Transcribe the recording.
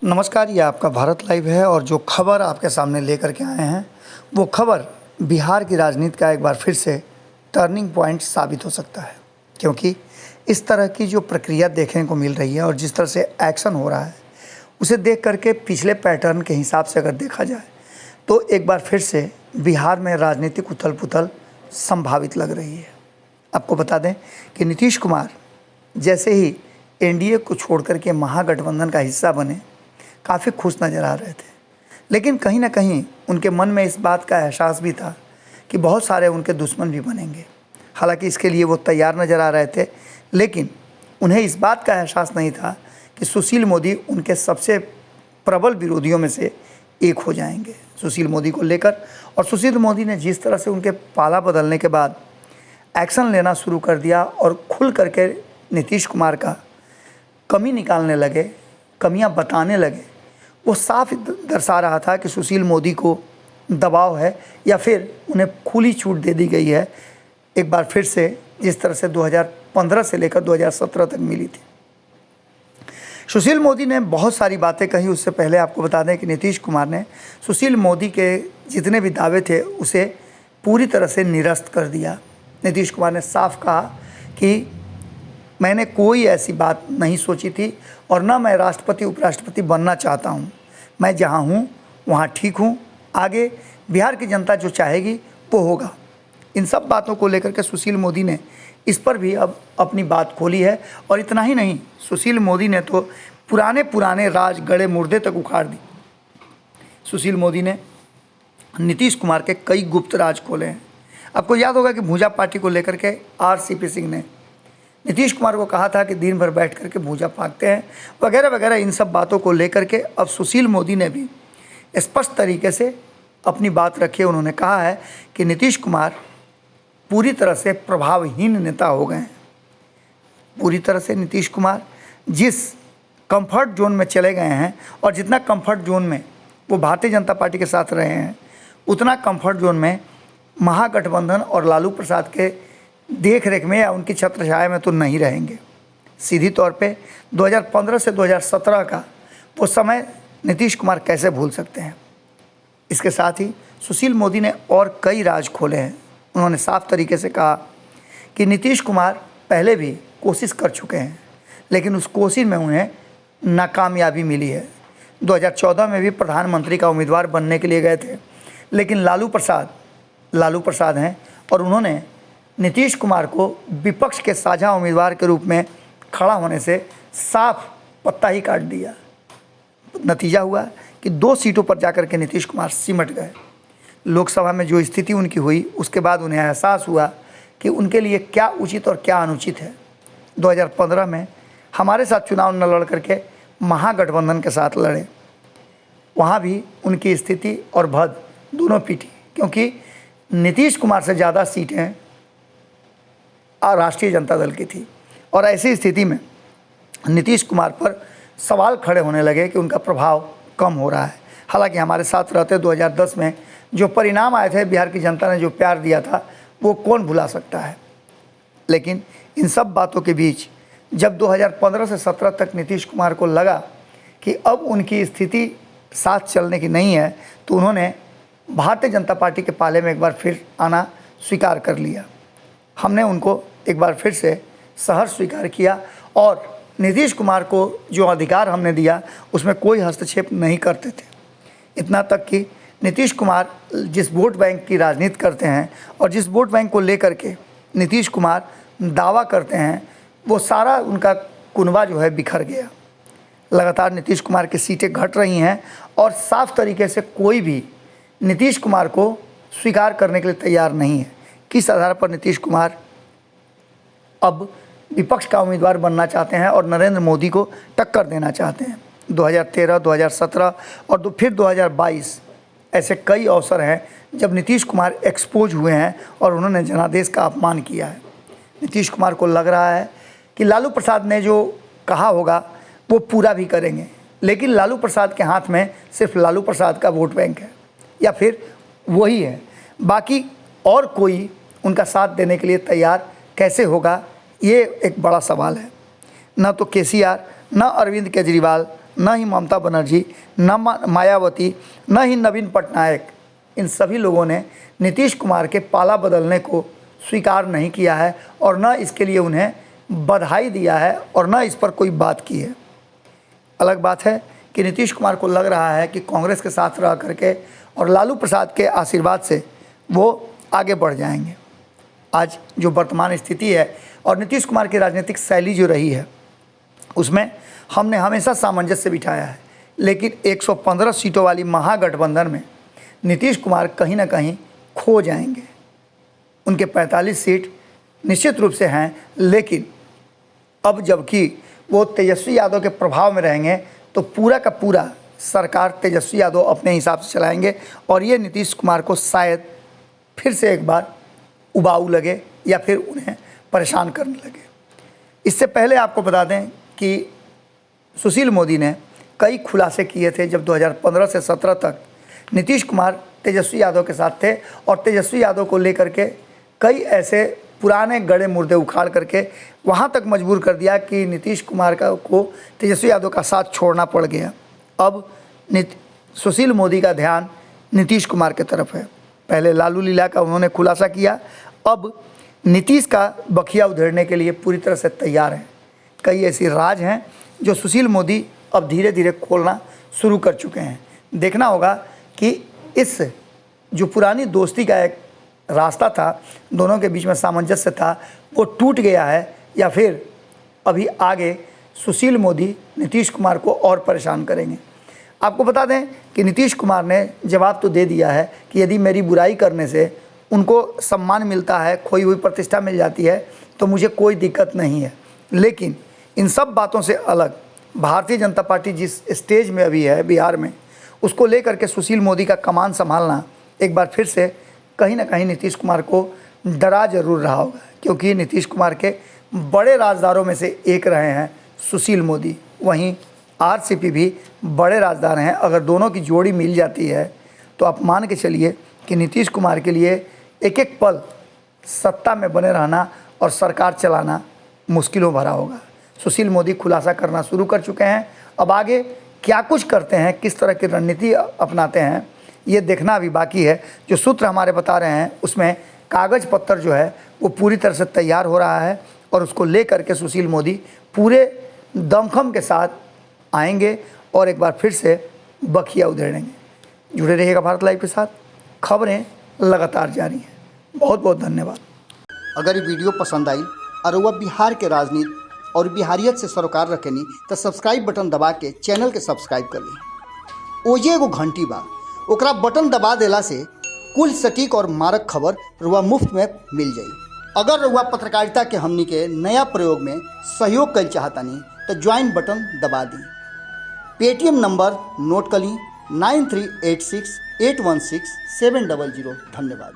नमस्कार, ये आपका भारत लाइव है और जो खबर आपके सामने लेकर के आए हैं वो खबर बिहार की राजनीति का एक बार फिर से टर्निंग पॉइंट साबित हो सकता है, क्योंकि इस तरह की जो प्रक्रिया देखने को मिल रही है और जिस तरह से एक्शन हो रहा है उसे देख करके पिछले पैटर्न के हिसाब से अगर देखा जाए तो एक बार फिर से बिहार में राजनीतिक उथल पुथल संभावित लग रही है। आपको बता दें कि नीतीश कुमार जैसे ही एनडीए को छोड़ करके महागठबंधन का हिस्सा बने काफ़ी खुश नज़र आ रहे थे, लेकिन कहीं ना कहीं उनके मन में इस बात का एहसास भी था कि बहुत सारे उनके दुश्मन भी बनेंगे। हालांकि इसके लिए वो तैयार नज़र आ रहे थे, लेकिन उन्हें इस बात का एहसास नहीं था कि सुशील मोदी उनके सबसे प्रबल विरोधियों में से एक हो जाएंगे सुशील मोदी को लेकर। और सुशील मोदी ने जिस तरह से उनके पाला बदलने के बाद एक्शन लेना शुरू कर दिया और खुल करके नीतीश कुमार का कमी निकालने लगे, कमियां बताने लगे, वो साफ दर्शा रहा था कि सुशील मोदी को दबाव है या फिर उन्हें खुली छूट दे दी गई है एक बार फिर से, जिस तरह से 2015 से लेकर 2017 तक मिली थी। सुशील मोदी ने बहुत सारी बातें कही। उससे पहले आपको बता दें कि नीतीश कुमार ने सुशील मोदी के जितने भी दावे थे उसे पूरी तरह से निरस्त कर दिया। नीतीश कुमार ने साफ कहा कि मैंने कोई ऐसी बात नहीं सोची थी और ना मैं राष्ट्रपति उपराष्ट्रपति बनना चाहता हूँ। मैं जहाँ हूँ वहाँ ठीक हूँ, आगे बिहार की जनता जो चाहेगी वो होगा। इन सब बातों को लेकर के सुशील मोदी ने इस पर भी अब अपनी बात खोली है। और इतना ही नहीं, सुशील मोदी ने तो पुराने राज गड़े मुर्दे तक उखाड़ दी। सुशील मोदी ने नीतीश कुमार के कई गुप्त राज खोले हैं। आपको याद होगा कि भूजा पार्टी को लेकर के आरसीपी सिंह ने नीतीश कुमार को कहा था कि दिन भर बैठ करके भूजा फाँकते हैं वगैरह वगैरह। इन सब बातों को लेकर के अब सुशील मोदी ने भी स्पष्ट तरीके से अपनी बात रखी। उन्होंने कहा है कि नीतीश कुमार पूरी तरह से प्रभावहीन नेता हो गए हैं। पूरी तरह से नीतीश कुमार जिस कंफर्ट जोन में चले गए हैं और जितना कंफर्ट जोन में वो भारतीय जनता पार्टी के साथ रहे हैं, उतना कंफर्ट जोन में महागठबंधन और लालू प्रसाद के देख रेख में या उनकी छत्रछाया में तो नहीं रहेंगे। सीधी तौर पे 2015 से 2017 का वो समय नीतीश कुमार कैसे भूल सकते हैं। इसके साथ ही सुशील मोदी ने और कई राज खोले हैं। उन्होंने साफ तरीके से कहा कि नीतीश कुमार पहले भी कोशिश कर चुके हैं, लेकिन उस कोशिश में उन्हें नाकामयाबी मिली है। 2014 में भी प्रधानमंत्री का उम्मीदवार बनने के लिए गए थे, लेकिन लालू प्रसाद हैं और उन्होंने नीतीश कुमार को विपक्ष के साझा उम्मीदवार के रूप में खड़ा होने से साफ पत्ता ही काट दिया। नतीजा हुआ कि 2 सीटों पर जाकर के नीतीश कुमार सिमट गए। लोकसभा में जो स्थिति उनकी हुई उसके बाद उन्हें एहसास हुआ कि उनके लिए क्या उचित और क्या अनुचित है। 2015 में हमारे साथ चुनाव न लड़ करके महागठबंधन के साथ लड़े, वहाँ भी उनकी स्थिति और भद दोनों पीटी, क्योंकि नीतीश कुमार से ज़्यादा सीटें राष्ट्रीय जनता दल की थी। और ऐसी स्थिति में नीतीश कुमार पर सवाल खड़े होने लगे कि उनका प्रभाव कम हो रहा है। हालांकि हमारे साथ रहते 2010 में जो परिणाम आए थे, बिहार की जनता ने जो प्यार दिया था, वो कौन भुला सकता है। लेकिन इन सब बातों के बीच जब 2015 से 17 तक नीतीश कुमार को लगा कि अब उनकी स्थिति साथ चलने की नहीं है, तो उन्होंने भारतीय जनता पार्टी के पाले में एक बार फिर आना स्वीकार कर लिया। हमने उनको एक बार फिर से सहर्ष स्वीकार किया और नीतीश कुमार को जो अधिकार हमने दिया उसमें कोई हस्तक्षेप नहीं करते थे। इतना तक कि नीतीश कुमार जिस वोट बैंक की राजनीति करते हैं और जिस वोट बैंक को लेकर के नीतीश कुमार दावा करते हैं, वो सारा उनका कुनबा जो है बिखर गया। लगातार नीतीश कुमार की सीटें घट रही हैं और साफ तरीके से कोई भी नीतीश कुमार को स्वीकार करने के लिए तैयार नहीं है। किस आधार पर नीतीश कुमार अब विपक्ष का उम्मीदवार बनना चाहते हैं और नरेंद्र मोदी को टक्कर देना चाहते हैं। 2013, 2017 और फिर 2022 ऐसे कई अवसर हैं जब नीतीश कुमार एक्सपोज हुए हैं और उन्होंने जनादेश का अपमान किया है। नीतीश कुमार को लग रहा है कि लालू प्रसाद ने जो कहा होगा वो पूरा भी करेंगे, लेकिन लालू प्रसाद के हाथ में सिर्फ लालू प्रसाद का वोट बैंक है या फिर वही है, बाकी और कोई उनका साथ देने के लिए तैयार कैसे होगा, ये एक बड़ा सवाल है। न तो केसीआर, न अरविंद केजरीवाल, न ही ममता बनर्जी, न मायावती, न ही नवीन पटनायक, इन सभी लोगों ने नीतीश कुमार के पाला बदलने को स्वीकार नहीं किया है और न इसके लिए उन्हें बधाई दिया है और न इस पर कोई बात की है। अलग बात है कि नीतीश कुमार को लग रहा है कि कांग्रेस के साथ रह करके और लालू प्रसाद के आशीर्वाद से वो आगे बढ़ जाएंगे। आज जो वर्तमान स्थिति है और नीतीश कुमार की राजनीतिक शैली जो रही है उसमें हमने हमेशा सामंजस्य बिठाया है, लेकिन 115 सीटों वाली महागठबंधन में नीतीश कुमार कहीं ना कहीं खो जाएंगे। उनके 45 सीट निश्चित रूप से हैं, लेकिन अब जबकि वो तेजस्वी यादव के प्रभाव में रहेंगे तो पूरा का पूरा सरकार तेजस्वी यादव अपने हिसाब से चलाएंगे और ये नीतीश कुमार को शायद फिर से एक बार उबाऊ लगे या फिर उन्हें परेशान करने लगे। इससे पहले आपको बता दें कि सुशील मोदी ने कई खुलासे किए थे जब 2015 से 17 तक नीतीश कुमार तेजस्वी यादव के साथ थे और तेजस्वी यादव को लेकर के कई ऐसे पुराने गड़े मुर्दे उखाड़ करके वहाँ तक मजबूर कर दिया कि नीतीश कुमार को तेजस्वी यादव का साथ छोड़ना पड़ गया। अब सुशील मोदी का ध्यान नीतीश कुमार की तरफ है। पहले लालू लीला का उन्होंने खुलासा किया, अब नीतीश का बखिया उधेड़ने के लिए पूरी तरह से तैयार हैं। कई ऐसी राज हैं जो सुशील मोदी अब धीरे धीरे खोलना शुरू कर चुके हैं। देखना होगा कि इस जो पुरानी दोस्ती का एक रास्ता था, दोनों के बीच में सामंजस्य था, वो टूट गया है या फिर अभी आगे सुशील मोदी नीतीश कुमार को और परेशान करेंगे। आपको बता दें कि नीतीश कुमार ने जवाब तो दे दिया है कि यदि मेरी बुराई करने से उनको सम्मान मिलता है, खोई हुई प्रतिष्ठा मिल जाती है तो मुझे कोई दिक्कत नहीं है। लेकिन इन सब बातों से अलग भारतीय जनता पार्टी जिस स्टेज में अभी है बिहार में, उसको लेकर के सुशील मोदी का कमान संभालना एक बार फिर से कहीं ना कहीं नीतीश कुमार को डरा जरूर रहा होगा, क्योंकि नीतीश कुमार के बड़े राजदारों में से एक रहे हैं सुशील मोदी। वहीं आरसीपी भी बड़े राजदार हैं। अगर दोनों की जोड़ी मिल जाती है तो आप मान के चलिए कि नीतीश कुमार के लिए एक एक पल सत्ता में बने रहना और सरकार चलाना मुश्किलों भरा होगा। सुशील मोदी खुलासा करना शुरू कर चुके हैं। अब आगे क्या कुछ करते हैं, किस तरह की रणनीति अपनाते हैं, ये देखना अभी बाकी है। जो सूत्र हमारे बता रहे हैं उसमें कागज़ पत्तर जो है वो पूरी तरह से तैयार हो रहा है और उसको लेकर के सुशील मोदी पूरे दमखम के साथ आएंगे और एक बार फिर से बखिया उधेड़ेंगे। जुड़े रहिएगा भारत लाइव के साथ, खबरें लगातार जारी हैं। बहुत बहुत धन्यवाद। अगर ये वीडियो पसंद आई और वह बिहार के राजनीति और बिहारियत से सरोकार रखेनी तो सब्सक्राइब बटन दबा के चैनल के सब्सक्राइब कर ली। ओजे एगो घंटी बा, ओकरा बटन दबा देला से कुल सटीक और मारक खबर रुआ मुफ्त में मिल जाई। अगर रुआ पत्रकारिता के हमनी के नया प्रयोग में सहयोग कर चाहतानी तो ज्वाइन बटन दबा दी। पेटीएम नंबर नोट कर ली 9386816700। धन्यवाद।